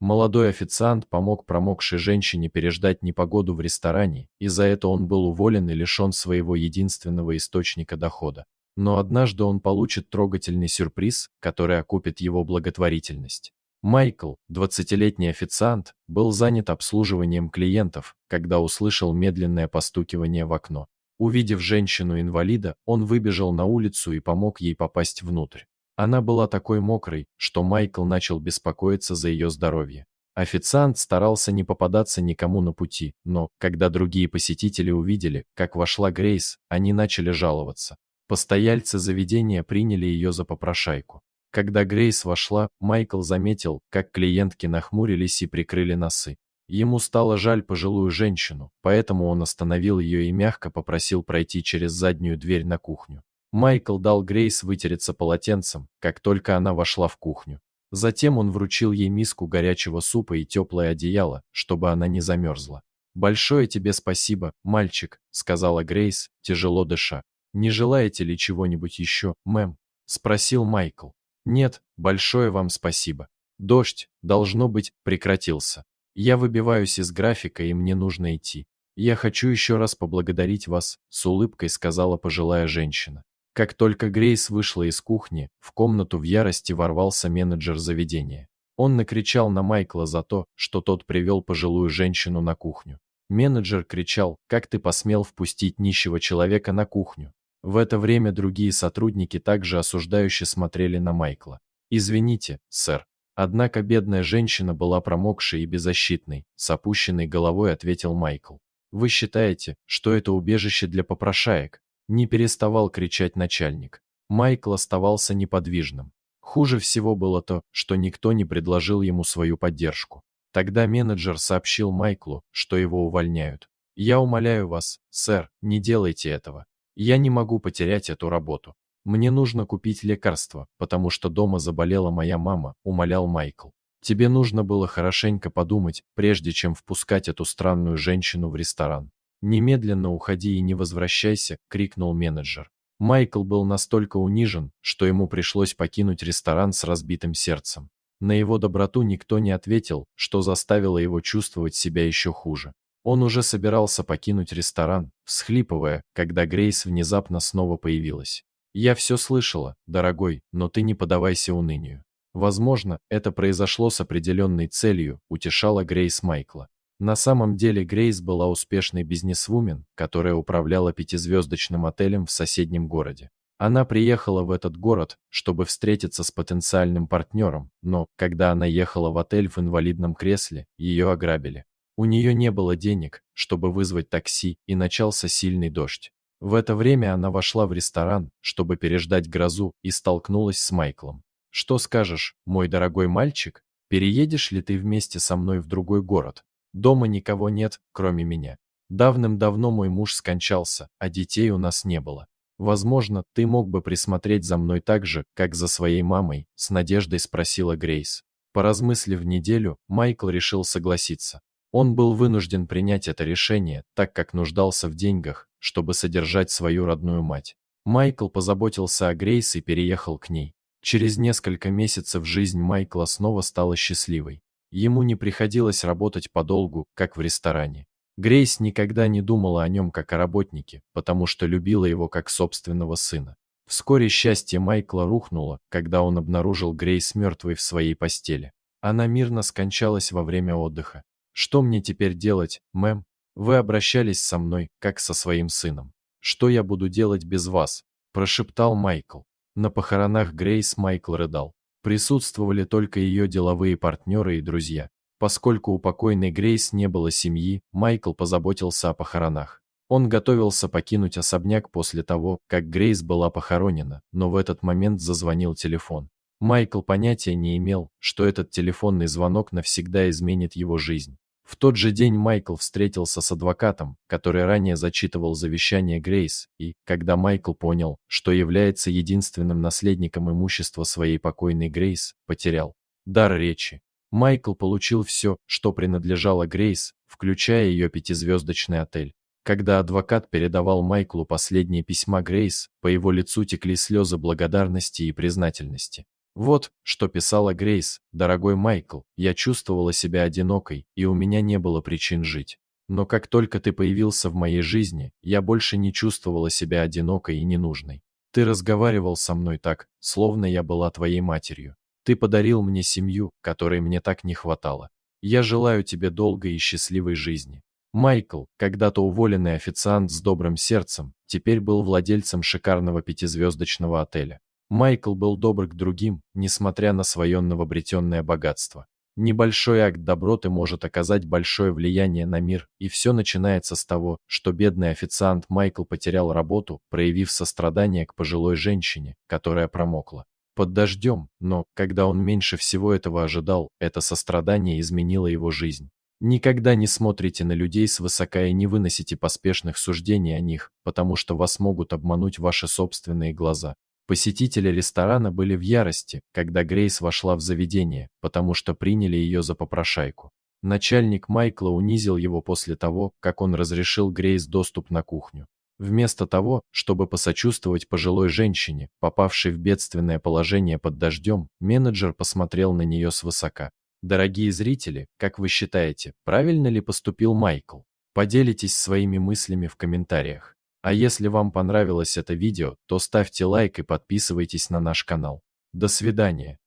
Молодой официант помог промокшей женщине переждать непогоду в ресторане, и за это он был уволен и лишен своего единственного источника дохода. Но однажды он получит трогательный сюрприз, который окупит его благотворительность. Майкл, 20-летний официант, был занят обслуживанием клиентов, когда услышал медленное постукивание в окно. Увидев женщину-инвалида, он выбежал на улицу и помог ей попасть внутрь. Она была такой мокрой, что Майкл начал беспокоиться за ее здоровье. Официант старался не попадаться никому на пути, но, когда другие посетители увидели, как вошла Грейс, они начали жаловаться. Постояльцы заведения приняли ее за попрошайку. Когда Грейс вошла, Майкл заметил, как клиентки нахмурились и прикрыли носы. Ему стало жаль пожилую женщину, поэтому он остановил ее и мягко попросил пройти через заднюю дверь на кухню. Майкл дал Грейс вытереться полотенцем, как только она вошла в кухню. Затем он вручил ей миску горячего супа и теплое одеяло, чтобы она не замерзла. «Большое тебе спасибо, мальчик», — сказала Грейс, тяжело дыша. «Не желаете ли чего-нибудь еще, мэм?» — спросил Майкл. «Нет, большое вам спасибо. Дождь, должно быть, прекратился. Я выбиваюсь из графика, и мне нужно идти. Я хочу еще раз поблагодарить вас», — с улыбкой сказала пожилая женщина. Как только Грейс вышла из кухни, в комнату в ярости ворвался менеджер заведения. Он накричал на Майкла за то, что тот привел пожилую женщину на кухню. Менеджер кричал: «Как ты посмел впустить нищего человека на кухню?» В это время другие сотрудники также осуждающе смотрели на Майкла. «Извините, сэр». Однако бедная женщина была промокшей и беззащитной, с опущенной головой ответил Майкл. «Вы считаете, что это убежище для попрошаек?» Не переставал кричать начальник. Майкл оставался неподвижным. Хуже всего было то, что никто не предложил ему свою поддержку. Тогда менеджер сообщил Майклу, что его увольняют. «Я умоляю вас, сэр, не делайте этого. Я не могу потерять эту работу. Мне нужно купить лекарства, потому что дома заболела моя мама», — умолял Майкл. «Тебе нужно было хорошенько подумать, прежде чем впускать эту странную женщину в ресторан». «Немедленно уходи и не возвращайся», — крикнул менеджер. Майкл был настолько унижен, что ему пришлось покинуть ресторан с разбитым сердцем. На его доброту никто не ответил, что заставило его чувствовать себя еще хуже. Он уже собирался покинуть ресторан, всхлипывая, когда Грейс внезапно снова появилась. «Я все слышала, дорогой, но ты не поддавайся унынию. Возможно, это произошло с определенной целью», — утешала Грейс Майкла. На самом деле Грейс была успешной бизнесвумен, которая управляла пятизвездочным отелем в соседнем городе. Она приехала в этот город, чтобы встретиться с потенциальным партнером, но, когда она ехала в отель в инвалидном кресле, ее ограбили. У нее не было денег, чтобы вызвать такси, и начался сильный дождь. В это время она вошла в ресторан, чтобы переждать грозу, и столкнулась с Майклом. «Что скажешь, мой дорогой мальчик? Переедешь ли ты вместе со мной в другой город? Дома никого нет, кроме меня. Давным-давно мой муж скончался, а детей у нас не было. Возможно, ты мог бы присмотреть за мной так же, как за своей мамой», — с надеждой спросила Грейс. Поразмыслив неделю, Майкл решил согласиться. Он был вынужден принять это решение, так как нуждался в деньгах, чтобы содержать свою родную мать. Майкл позаботился о Грейс и переехал к ней. Через несколько месяцев жизнь Майкла снова стала счастливой. Ему не приходилось работать подолгу, как в ресторане. Грейс никогда не думала о нем как о работнике, потому что любила его как собственного сына. Вскоре счастье Майкла рухнуло, когда он обнаружил Грейс мертвой в своей постели. Она мирно скончалась во время отдыха. «Что мне теперь делать, мэм? Вы обращались со мной, как со своим сыном. Что я буду делать без вас?» – прошептал Майкл. На похоронах Грейс Майкл рыдал. Присутствовали только ее деловые партнеры и друзья. Поскольку у покойной Грейс не было семьи, Майкл позаботился о похоронах. Он готовился покинуть особняк после того, как Грейс была похоронена, но в этот момент зазвонил телефон. Майкл понятия не имел, что этот телефонный звонок навсегда изменит его жизнь. В тот же день Майкл встретился с адвокатом, который ранее зачитывал завещание Грейс, и, когда Майкл понял, что является единственным наследником имущества своей покойной Грейс, потерял дар речи. Майкл получил все, что принадлежало Грейс, включая ее пятизвездочный отель. Когда адвокат передавал Майклу последние письма Грейс, по его лицу текли слезы благодарности и признательности. Вот, что писала Грейс: «Дорогой Майкл, я чувствовала себя одинокой, и у меня не было причин жить. Но как только ты появился в моей жизни, я больше не чувствовала себя одинокой и ненужной. Ты разговаривал со мной так, словно я была твоей матерью. Ты подарил мне семью, которой мне так не хватало. Я желаю тебе долгой и счастливой жизни». Майкл, когда-то уволенный официант с добрым сердцем, теперь был владельцем шикарного пятизвездочного отеля. Майкл был добр к другим, несмотря на свое новообретенное богатство. Небольшой акт доброты может оказать большое влияние на мир, и все начинается с того, что бедный официант Майкл потерял работу, проявив сострадание к пожилой женщине, которая промокла под дождем, но, когда он меньше всего этого ожидал, это сострадание изменило его жизнь. Никогда не смотрите на людей свысока и не выносите поспешных суждений о них, потому что вас могут обмануть ваши собственные глаза. Посетители ресторана были в ярости, когда Грейс вошла в заведение, потому что приняли ее за попрошайку. Начальник Майкла унизил его после того, как он разрешил Грейс доступ на кухню. Вместо того, чтобы посочувствовать пожилой женщине, попавшей в бедственное положение под дождем, менеджер посмотрел на нее свысока. Дорогие зрители, как вы считаете, правильно ли поступил Майкл? Поделитесь своими мыслями в комментариях. А если вам понравилось это видео, то ставьте лайк и подписывайтесь на наш канал. До свидания.